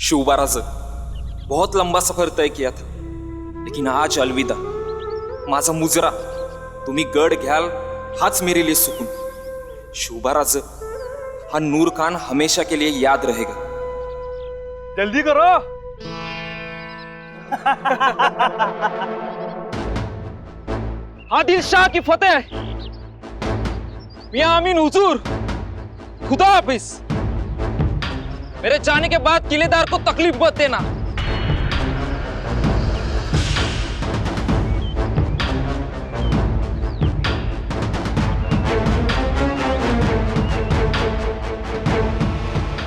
शिवबाराज, बहुत लंबा सफर तय किया था, लेकिन आज अलविदा। माझा मुजरा तुम्ही गड घ्याल हाच मेरे लिए सुकून। शिवबाराज, हा नूर खान हमेशा के लिए याद रहेगा। जल्दी करो। आदिल शाह की फतेह। मियां अमीन हुजूर, खुदा हाफिज। मेरे जाने के बाद किलेदार को तकलीफ मत देना।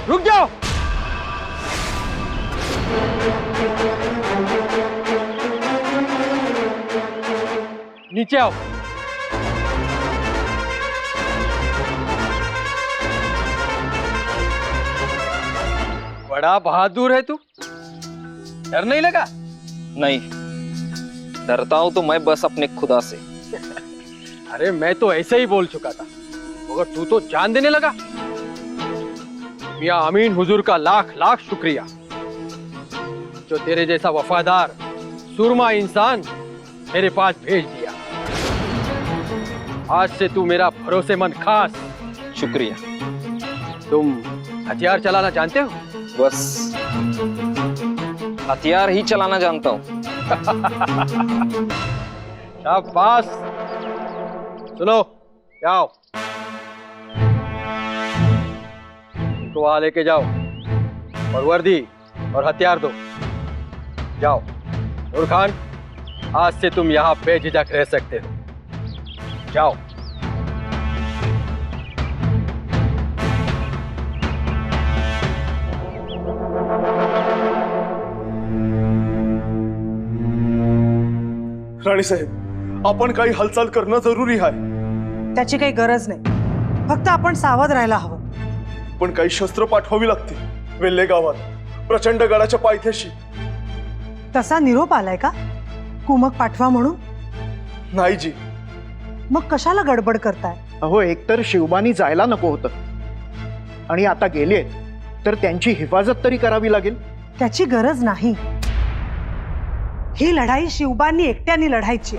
रुक जाओ। नीचे आओ। बड़ा बहादुर है तू, डर नहीं लगा? नहीं, डरता हूं तो मैं बस अपने खुदा से। अरे मैं तो ऐसे ही बोल चुका था, मगर तू तो जान देने लगा। मियां अमीन हुजूर का लाख लाख शुक्रिया, जो तेरे जैसा वफादार सुरमा इंसान मेरे पास भेज दिया। आज से तू मेरा भरोसेमंद खास। शुक्रिया। तुम हथियार चलाना जानते हो? बस हथियार ही चलाना जानता हूं। शाबाश। सुनो, जाओ इनको वहां लेके जाओ और वर्दी और हथियार दो। जाओ। नूर खान, आज से तुम यहाँ बेझिझक रह सकते हो। जाओ। राणी साहेब, आपण काही हालचाल करणं जरुरी आहे। त्याची काही गरज नाही, फक्त आपण सावध राहायला हवं। पण काही शस्त्र पाठवावी लागतील वेल्हे गावात, प्रचंड गडाच्या पायथ्याशी। तसा निरोप आलाय का कुमक पाठवा म्हणून? नाही जी। मग कशाला गडबड करताय? अहो, एकतर शिवबानी जायला नको होतं आणि आता गेले तर त्यांची हिफाजत तरी करावी लागेल। त्याची गरज नाही। ही लढाई शिवबांनी एकट्याने लढायची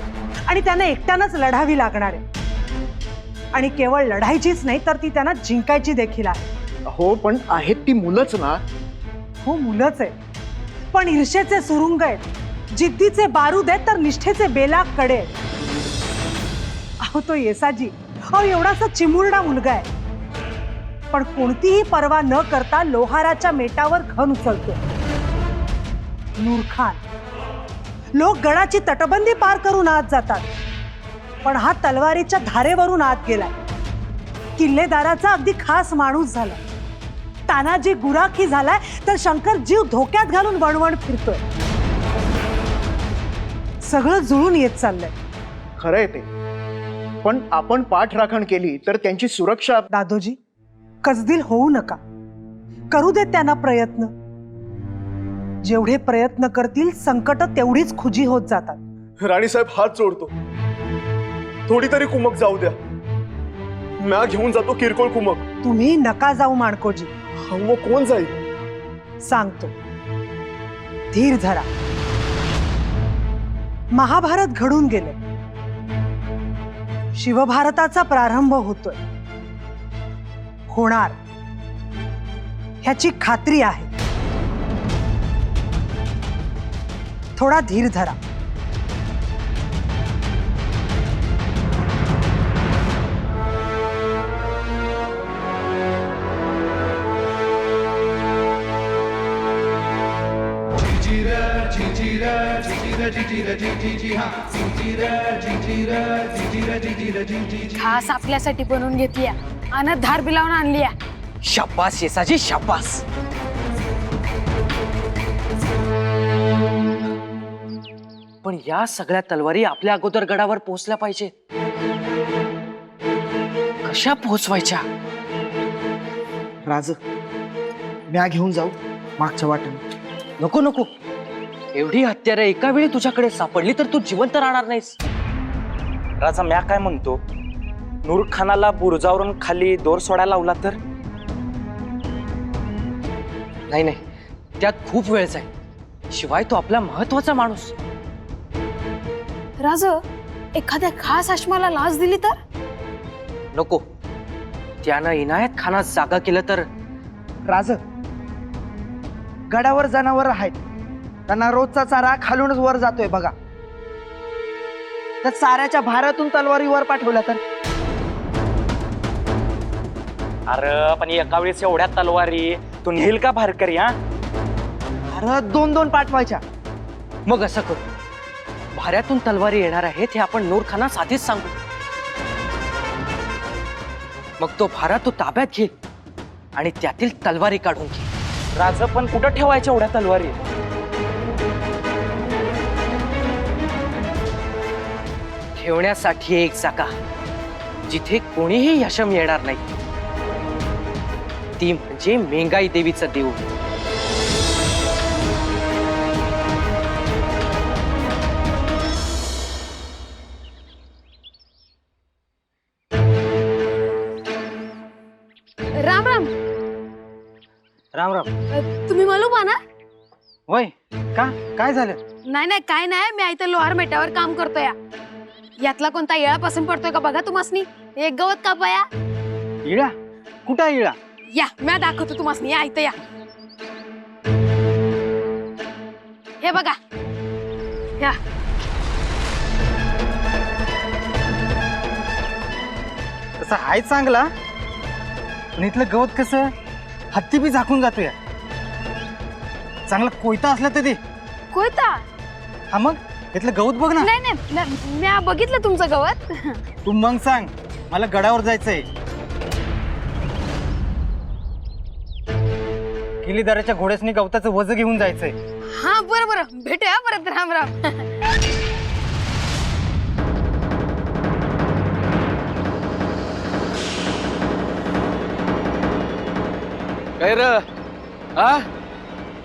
आणि त्यांना एकट्यानंच लढावी लागणार आहे। आणि केवळ लढायचीच नाही तर ती त्यांना जिंकायची देखील आहे। हो, पण आहेत ती मुलंच ना। हो, मुलंच आहे, पण ईर्षेचे सुरुंग आहेत, जिद्दीचे बारूद आहेत, तर निष्ठेचे बेलाग कडे आहेत। अहो, तो येसाजी एवढासा चिमुरडा मुलगा आहे, पण कोणतीही पर्वा न करता लोहाराच्या मेटावर घन उचलतो। नूर खान, लोक गडाची तटबंदी पार करून आत जातात, पण हा तलवारीच्या धारेवरून आत गेलाय। किल्लेदाराचा अगदी खास माणूस झाला, तानाजी गुराखी झालाय, तर शंकर जीव धोक्यात घालून वणवण फिरतोय। सगळं जुळून येत चाललंय। खरंय ते, पण आपण पाठराखण केली तर त्यांची सुरक्षा। दादोजी, कसदिल होऊ नका, करू देत त्यांना प्रयत्न। जेवढे प्रयत्न करतील संकट तेवढीच खुजी होत जातात। राणी साहेब, हात जोडतो, थोडी तरी कुमक जाऊ द्या। म्या घेऊन जातो किरकोळ कुमक। तुम्ही नका जाऊ माणकोजी। मग कोण जाईल? सांगतो, धीर धरा। महाभारत घडून गेले, शिवभारताचा प्रारंभ होतोय, होणार ह्याची खात्री आहे। थोडा धीर धरा। खास आपल्यासाठी बनवून घेतली, आणि धार बिलावून आणली। शाबास येसाजी, शाबास। पण या सगळ्या तलवारी आपल्या अगोदर गडावर पोहोचल्या पाहिजेत। कशा पोहोचवायच्या? राज, म्या घेऊन जाऊ मागच्या वाटेने? नको नको, एवढी हत्यारे एका वेळी तुझ्याकडे सापडली तर तू जिवंत राहणार नाहीस। राजा, म्या काय म्हणतो, नूर खानाला बुरुजावरून खाली दोर सोडायला लावला तर? नाही नाही, त्यात खूप वेळ जाईल. शिवाय तो आपला महत्वाचा माणूस. राज, एखाद्या खास आश्माला लाच दिली तर? नको. त्यानं इनायत खानात जागा केलं तर? राज, गडावर जनावर आहेत, त्यांना रोजचा चारा खालूनच वर जातोय बघा. त्या चाऱ्याच्या भारातून तलवारी वर पाठवल्या तर? अरे पण एका वेळेस एवढ्या तलवारी तू नेल का भारकरी? हा, अरे 2-2 पाठवायच्या. मग असं करू, भाऱ्यातून तलवारी येणार आहेत हे आपण नूरखानास आधीच सांगू. मग तो भारा तो ताब्यात घे आणि त्यातील तलवारी काढून घे. राज पण कुठं ठेवायच्या एवढ्या तलवारी? ठेवण्यासाठी एक जागा जिथे कोणीही यशम येणार नाही, ती म्हणजे मेंगाई देवीचं देऊळ. राम राम. राम राम. तुम्ही मालूम ना? वय का, काय झालं? नाही काय नाही, मी इथं लोहार मेटावर काम करतोय. यातला कोणता येळा पसंत पडतोय का बघा तुम्हासनी. एक गवत कापाया. इळा? कुठं इळा? या मी दाखवतो तुम्हासनी. या इथं या. हे बघा. या तसं हाय चांगला, पण इथलं गवत कसं हत्ती बी झाकून जातोय. चांगला कोयता असला तर दे. कोयता? हा मग इथलं गवत बघ ना. नाही मी बघितलं तुमचं गवत. तू मग सांग, मला गडावर जायचंय. किल्लीदाराच्या घोड्यासनी गवताचं वज घेऊन जायचंय. हा बरं भेटूया परत. राम राम. काय र? हा,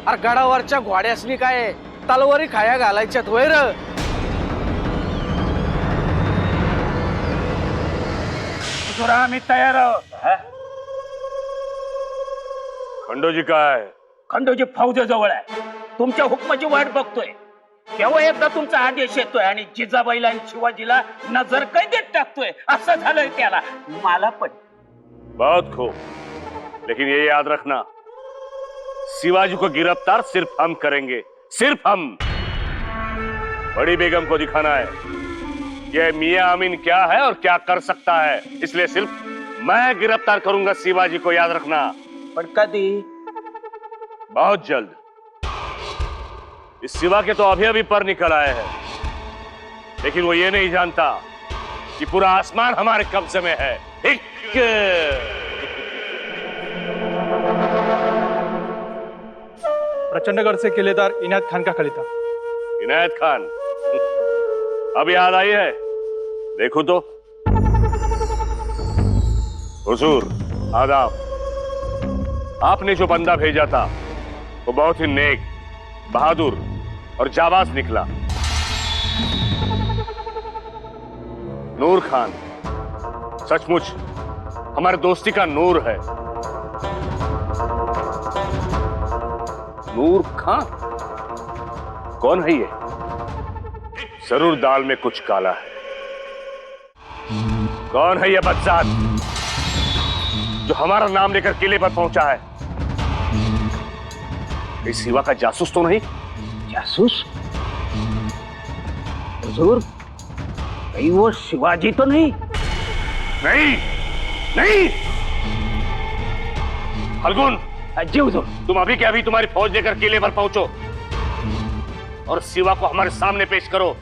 अरे गडावरच्या घोड्यासनी काय तलवारी खाया घालायच्यात होय र? आम्ही तयार आहोत. खंडोजी काय? खंडोजी फौजेजवळ आहे, तुमच्या हुकमाची वाट बघतोय. केव्हा एकदा तुमचा आदेश येतोय आणि जिजाबाईला आणि शिवाजीला नजर कैदेत टाकतोय. असं झालंय त्याला. मला पण बहुत खूब, लेकिन ये याद रखना, शिवाजी को गिरफ्तार सिर्फ हम करेंगे, सिर्फ हम. बड़ी बेगम को दिखाना है ये मियां अमीन क्या है और क्या कर सकता है, इसलिए सिर्फ मैं गिरफ्तार करूंगा शिवाजी को, याद रखना. पण कधी? बहुत जल्द. इस शिवा के तो अभी अभी पर निकल आए हैं, लेकिन वो ये नहीं जानता कि पूरा आसमान हमारे कब्जे में है. प्रचंडगढ़ से किलेदार इनायत खान का खलीफा. इनायत खान अब याद आई है? देखो तो. हुजूर आदाब. आपने जो बंदा भेजा था वो बहुत ही नेक, बहादुर और जाबाज निकला. नूर खान सचमुच हमारे दोस्ती का नूर है. नूर खान कौन है ये? जरूर दाल में कुछ काला है. कौन है ये बदजात जो हमारा नाम लेकर किले पर पहुंचा है? इस शिवा का जासूस तो नहीं? जासूस? हुजूर, कहीं वो शिवाजी तो नहीं? नहीं नहीं. फल्गुन, जी हुजूर. तुम अभी के अभी तुम्हारी फौज लेकर किले पर पहुंचो और शिवा को हमारे सामने पेश करो,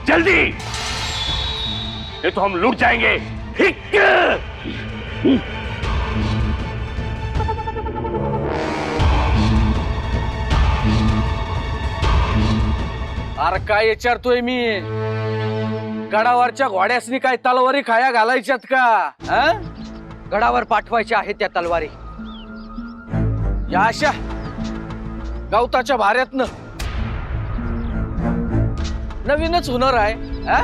जल्दी. नहीं तो हम लूट जाएंगे. अरे काय विचारतोय मी? गडावरच्या घोड्यासनी काय तलवारी खाया घालायच्यात का? हा? गडावर पाठवायच्या आहेत त्या तलवारी. या अशा गवताच्या भाऱ्यातनं नवीनच हुनर आहे. हा?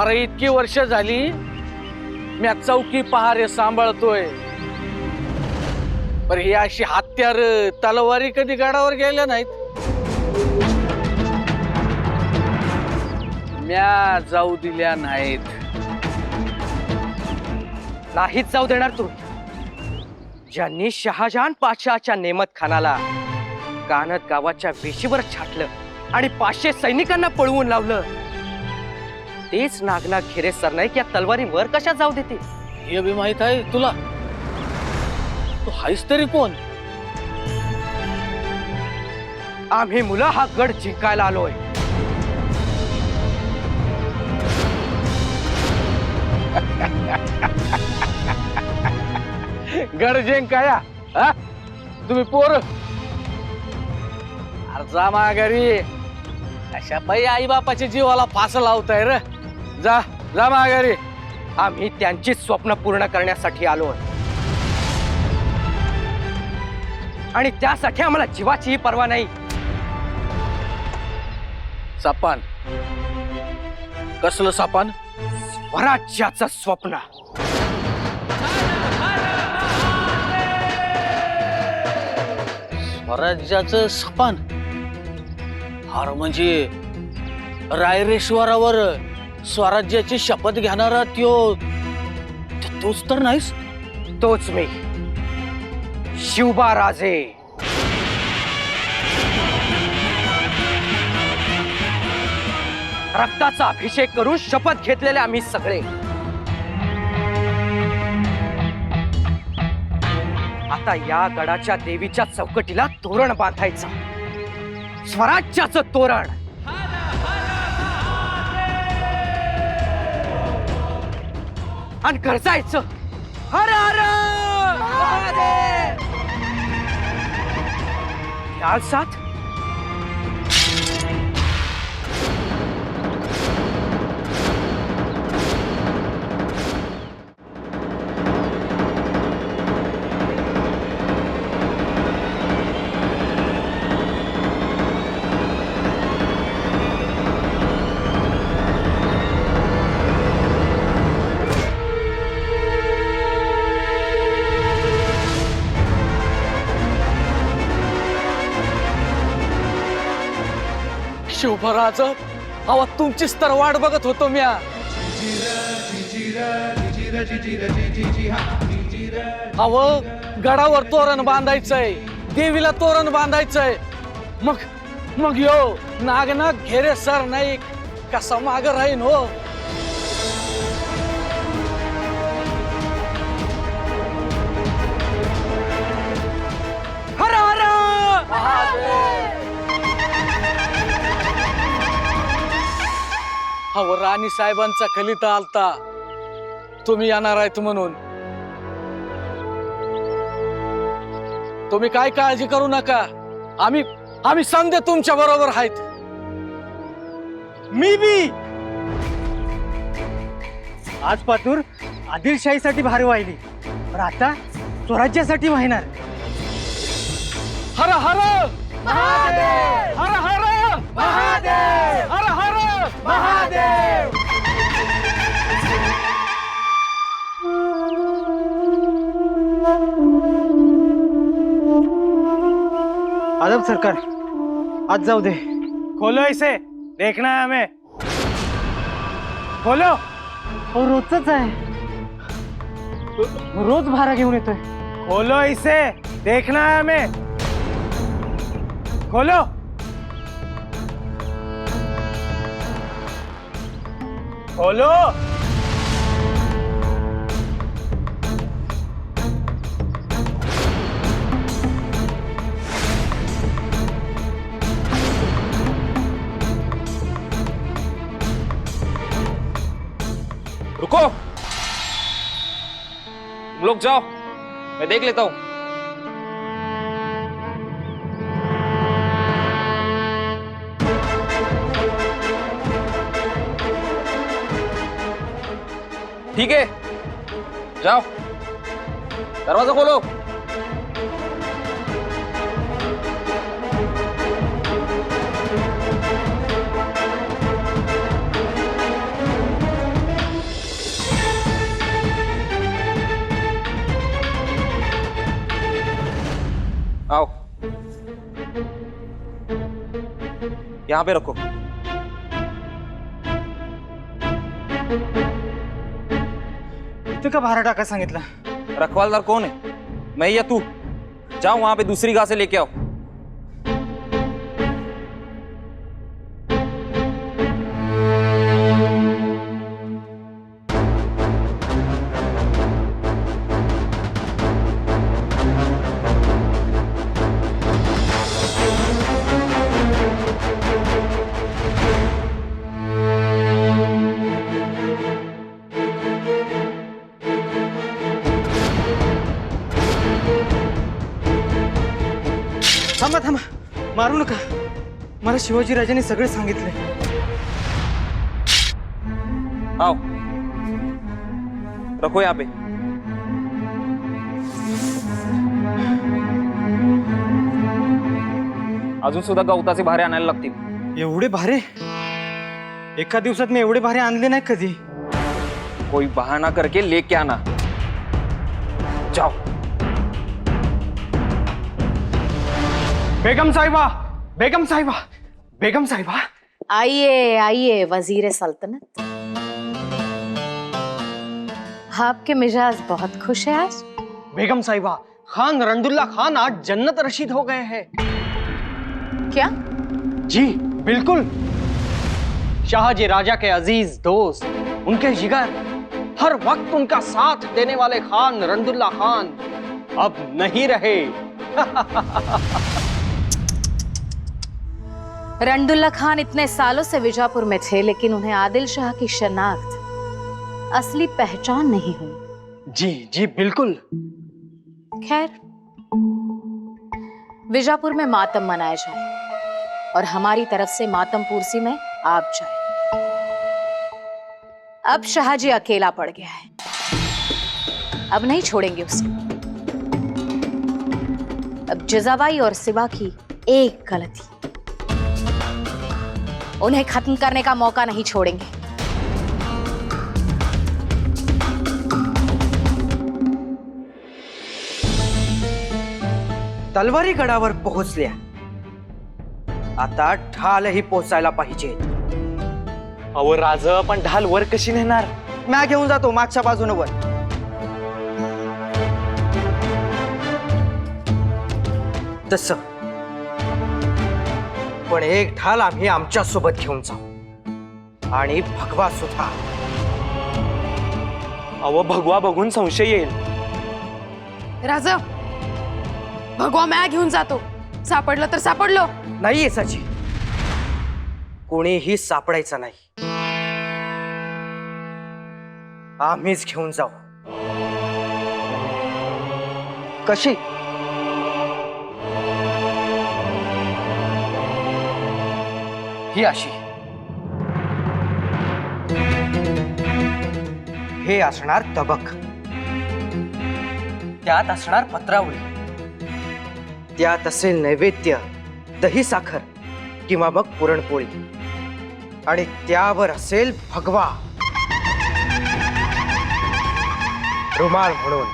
अरे इतकी वर्ष झाली मी चौकी पहारे सांभाळतोय. पर ही अशी हत्यार तलवारी कधी गडावर गेल्या नाहीत. म्या जाऊ दिल्या नाहीत. नाहीच जाऊ देणार तू. ज्यांनी शहाजहान पाशाच्या नेमत खानाला कानत गावाच्या वेशीवर छाटलं आणि 500 सैनिकांना पळवून लावलं, तेच नागनाथ खिरे सरनाईक या तलवारीवर कशा जाऊ देतील? हे बी माहित आहे तुला. तू हायस तरी कोण? आम्ही मुलं हा गड जिंकायला आलोय. गड जिंकाया हा? तुम्ही पोर जा माघारी. अशा बाई आई बापाच्या जीवाला फास लावताय रे. जा जा माघारी. आम्ही त्यांची स्वप्न पूर्ण करण्यासाठी आलोय आणि त्यासाठी आम्हाला जीवाचीही पर्वा नाही. सपान कसलं सपान? स्वराज्याचं स्वप्न. स्वराज्याचं सपान? हार म्हणजे रायरेश्वरावर स्वराज्याची शपथ घेणारा तोच तर नाहीस? तोच मी, शिवबा राजे. रक्ताचा अभिषेक करून शपथ घेतलेले आम्ही सगळे. आता या गडाच्या देवीच्या चौकटीला तोरण बांधायचं. स्वराज्याचं तोरण. आणि गरजायचं हर हर महादेव. याल साथ शिवभराच अहो तुमचीच तर वाट बघत होतो म्या. अहो गडावर तोरण बांधायचंय, देवीला तोरण बांधायचंय. मग यो नागनाथ घेरे सर नाही कसा माग राहीन हो. हर हर महादेव. अहो राणी साहेबांचा खलिता आलता तुम्ही येणार आहेत म्हणून. तुम्ही काय काळजी करू नका. आम्ही समजे तुमच्या बरोबर आहेत. मी बी आज पातूर आदिलशाहीसाठी भारी वाहिली, पण आता स्वराज्यासाठी वाहिणार. हर हर महादेव. हर हर महादेव. हर हर महादेव. आदब सरकार, आज जाऊ दे. खोलो इसे, देखना है हमें. खोलो. हो रोजच आहे, रोज भारा घेऊन येतोय. खोलो इसे, देखना है हमें. खोलो. खोलो. रुको, तुम लोग जाओ, मैं देख लेता हूं. ठीक है, जाओ, दरवाजा खोलो. आओ, यहाँ पे रखो। इथं का भारा टाका सांगितलं? रखवालदार कौन है, मैं या तू? जाओ वहां पे दूसरी घासें लेके आओ। थांबा थांबा, मारू नका. मला शिवाजी राजांनी सगळे सांगितले. आओ, रखो यहाँ पे। अजून सुद्धा गवताचे भारे आणायला लागतील। एवढे भारे? एका दिवसात मी एवढे भारे आणले नाही कधी. कोई बहाना करके लेके आना। जाओ। बेगम साहिबा, बेगम साहिबा, बेगम साहिबा। आइए आइए वजीर सल्तनत। आपके मिजाज बहुत खुश है आज। बेगम साहिबा, खान रंदुल्ला खान आज जन्नत रशीद हो गए हैं। क्या? जी बिल्कुल। शाहजी राजा के अजीज दोस्त, उनके जिगर, हर वक्त उनका साथ देने वाले खान रंदुल्ला खान अब नहीं रहे। रंदुल्ला खान इतने सालों से विजापुर में थे, लेकिन उन्हें आदिल शाह की शनाख्त, असली पहचान नहीं हुई। जी जी बिल्कुल। खैर, विजापुर में मातम मनाया जाए और हमारी तरफ से मातम पुरसी में आप जाए। अब शाहजी अकेला पड़ गया है, अब नहीं छोड़ेंगे उसे। अब जिजाबाई और सिवा की एक गलती, उन्हें खत्म करने का मौका नहीं छोड़ेंगे। तलवारी गडावर पोहोचल्या, आता ढालही पोचायला पाहिजे। अहो राज, पण ढाल वर कशी नेणार? मी घेऊन जातो मागच्या बाजूने वर। तस पण एक ढाल आम्ही आमच्या सोबत घेऊन जाऊ, आणि भगवा सुद्धा। अहो भगवा बघून संशय येईल। राजा, भगवा म्या घेऊन जातो, सापडलं तर सापडलो। नाही येसाची, कोणीही सापडायचं नाही, आम्हीच घेऊन जाऊ। कशी? ही अशी, हे असणार तबक, त्यात असणार पत्रावळी, त्यात असेल नैवेद्य, दही साखर किंवा मग पुरणपोळी, आणि त्यावर असेल भगवा रुमाल म्हणून।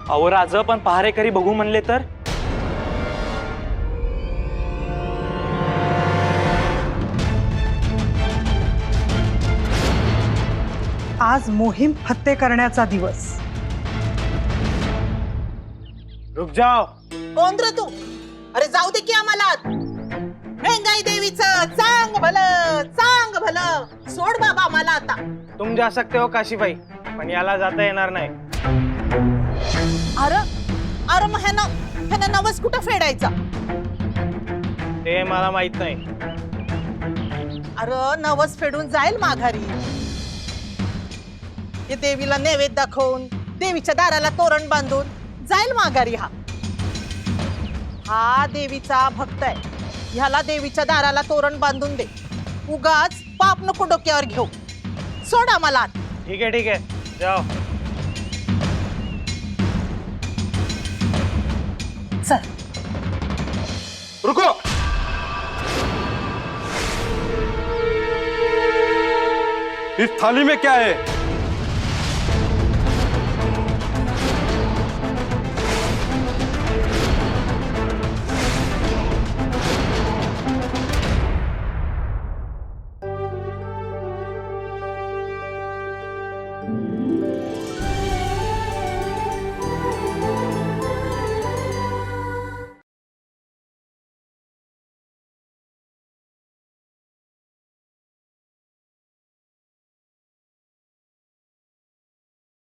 अहो राज, पण पहारेकरी बघू म्हणले तर? आज मोहीम फत्ते करण्याचा दिवस। रुक जाओ। कोण रे तू? अरे जाऊ दे की आम्हाला। भेंगाई देवीचं चांग भलं सोड बाबा आम्हाला आता। तुम जा सकते हो काशीबाई, पण याला जाता येणार नाही। अरे अरे मग ह्यानं नवस कुठं फेडायचा? ते मला माहित नाही। अरे नवस फेडून जाईल माघारी। हे देवीला नैवेद्य दाखवून, देवीच्या दाराला तोरण बांधून जाईल माघारी। हा देवीचा भक्त आहे, ह्याला देवीच्या दाराला तोरण बांधून दे। उगाच पाप नको डोक्यावर घेऊ, सोड आम्हाला। ठीक है जाओ। चल। रुको। इस थाली में क्या है?